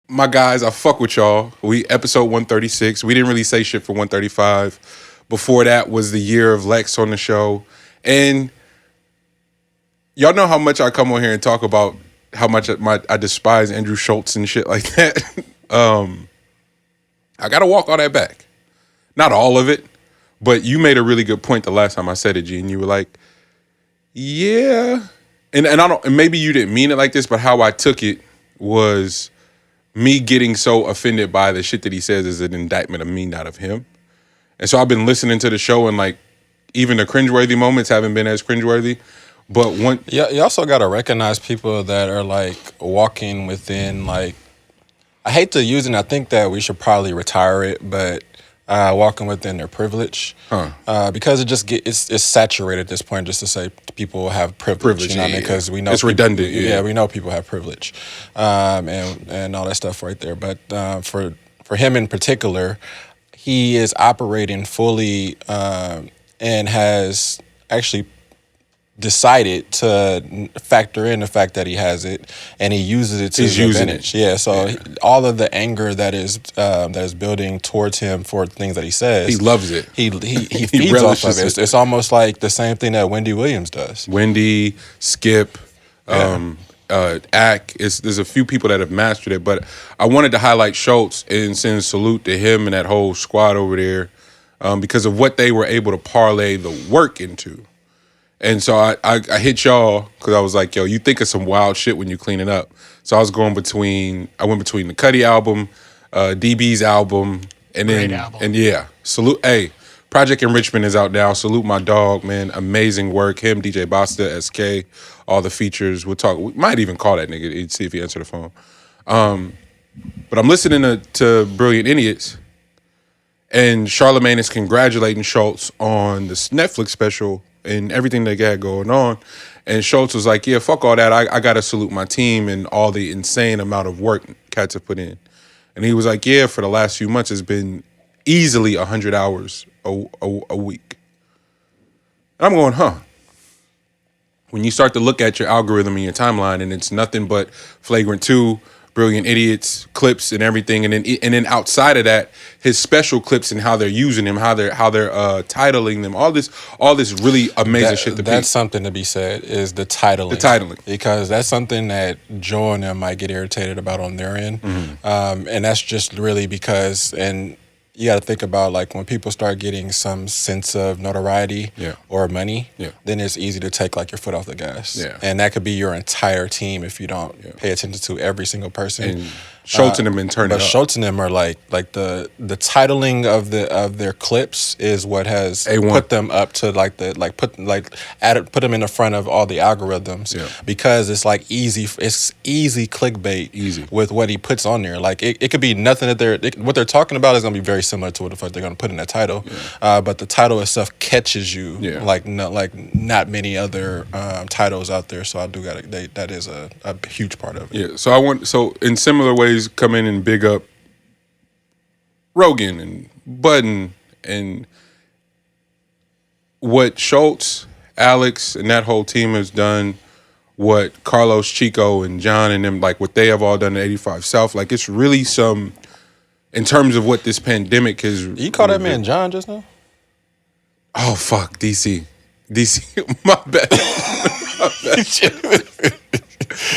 my guys, I fuck with y'all. We episode 136. We didn't really say shit for 135. Before that was the year of Lex on the show. And y'all know how much I come on here and talk about how much I despise Andrew Schulz and shit like that. I gotta walk all that back. Not all of it, but you made a really good point the last time I said it, G, and you were like, yeah. And I don't, and maybe you didn't mean it like this, but how I took it was me getting so offended by the shit that he says is an indictment of me, not of him. And so I've been listening to the show, and like even the cringeworthy moments haven't been as cringeworthy. But one, yeah, you also got to recognize people that are like walking within, like, I hate to use it, and I think that we should probably retire it, but walking within their privilege, because it just it's saturated at this point. Just to say people have privilege, you know what I mean? Because we know it's redundant. Yeah, we know people have privilege, and all that stuff right there. But for him in particular, he is operating fully and has actually decided to factor in the fact that he has it, and he uses it to his advantage. Yeah, so all of the anger that is building towards him for things that he says, he loves it. He feeds off of it. It's almost like the same thing that Wendy Williams does. Wendy, Skip, Ack. There's a few people that have mastered it, but I wanted to highlight Schulz and send a salute to him and that whole squad over there because of what they were able to parlay the work into. And so I hit y'all because I was like, yo, you think of some wild shit when you clean it up. So I went between the Cudi album, DB's album, and then album. And yeah, salute. Hey, Project Enrichment is out now. Salute my dog, man. Amazing work. Him, DJ Basta, SK, all the features. We'll talk. We might even call that nigga and see if he answer the phone. But I'm listening to Brilliant Idiots, and Charlamagne is congratulating Schulz on this Netflix special and everything they got going on. And Schulz was like, yeah, fuck all that. I got to salute my team and all the insane amount of work cats have put in. And he was like, yeah, for the last few months, it's been easily 100 hours a week. And I'm going, huh. When you start to look at your algorithm and your timeline, and it's nothing but Flagrant 2, Brilliant Idiots, clips and everything, and then outside of that, his special clips and how they're using them, how they're titling them, all this really amazing shit. That's something to be said is the titling. The titling, because that's something that Joe and them might get irritated about on their end, and that's just really because you got to think about, like, when people start getting some sense of notoriety or money, then it's easy to take, like, your foot off the gas. Yeah. And that could be your entire team if you don't pay attention to every single person. And Schulz and them and turn it up. But Schulz and them are like the titling of their clips is what has A1. Put them up to put them in the front of all the algorithms because it's like easy clickbait with what he puts on there. Like it could be nothing that what they're talking about is gonna be very similar to what the fuck they're gonna put in that title. But the title itself catches you like not many other titles out there. So I do that is a huge part of it. Yeah. So in similar ways, come in and big up Rogan and Budden and what Schulz, Alex, and that whole team has done, what Carlos, Chico, and John and them, like what they have all done at 85 South. Like it's really some, in terms of what this pandemic has. You call that man John just now? Oh, fuck, DC, my bad.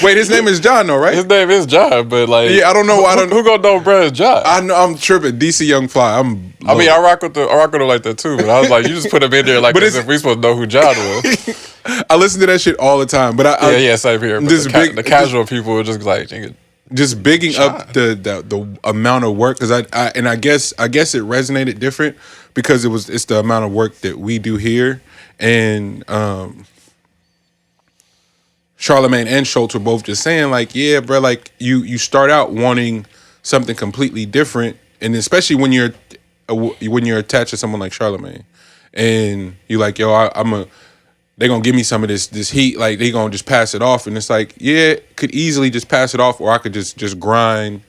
Wait, his name is John though, right? His name is John, but like, I don't know. Who gonna know bro is John? I know, I'm tripping. DC Young Fly. I rock with him like that too. But I was like, you just put him in there like as if we supposed to know who John was. I listen to that shit all the time, but same here. But the casual people were just like, just bigging up the amount of work, because I guess it resonated different because it's the amount of work that we do here, and Charlamagne and Schulz were both just saying like, yeah, bro, like you start out wanting something completely different, and especially when you're attached to someone like Charlamagne, and you're like, yo, they're gonna give me some of this heat, like they gonna just pass it off, and it's like, yeah, could easily just pass it off, or I could just grind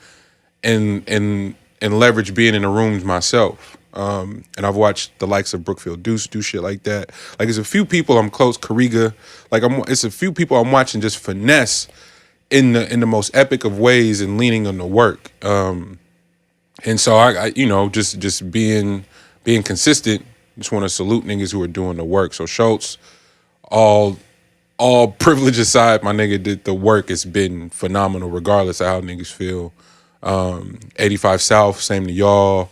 and leverage being in the rooms myself. And I've watched the likes of Brookfield Deuce do shit like that. Like, there's a few people I'm close, Kariga. Like, it's a few people I'm watching just finesse in the most epic of ways and leaning on the work. And so I you know, just being consistent. Just want to salute niggas who are doing the work. So Schulz, all privilege aside, my nigga did the work. It's been phenomenal, regardless of how niggas feel. 85 South, same to y'all.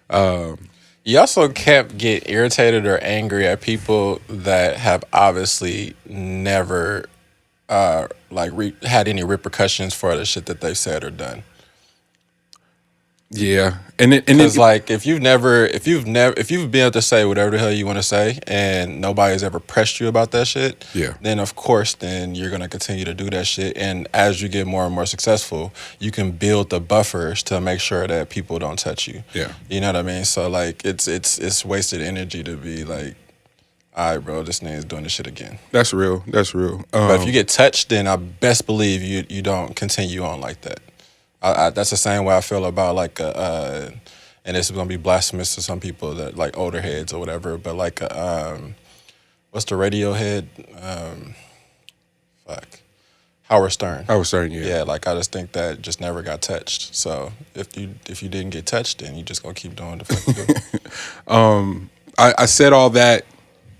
You also can't get irritated or angry at people that have obviously never had any repercussions for the shit that they've said or done. Yeah, because like if you've been able to say whatever the hell you want to say and nobody's ever pressed you about that shit, then of course then you're gonna continue to do that shit. And as you get more and more successful, you can build the buffers to make sure that people don't touch you. Yeah, you know what I mean. So like it's wasted energy to be like, all right, bro, this nigga's doing this shit again. That's real. That's real. But if you get touched, then I best believe you don't continue on like that. That's the same way I feel about like and this is gonna be blasphemous to some people that like older heads or whatever, but like what's the Radiohead? Howard Stern. Howard Stern, yeah. Yeah, like I just think that just never got touched. So if you didn't get touched, then you just gonna keep doing the fuck you do. I said all that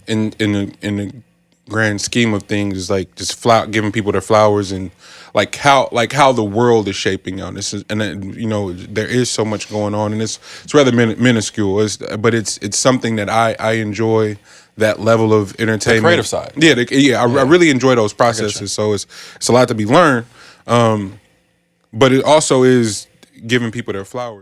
in the grand scheme of things is like just giving people their flowers and like how the world is shaping out. This is, and then, you know, there is so much going on, and it's rather minuscule. But it's something that I enjoy, that level of entertainment, the creative side. Yeah, I really enjoy those processes. So it's a lot to be learned, but it also is giving people their flowers.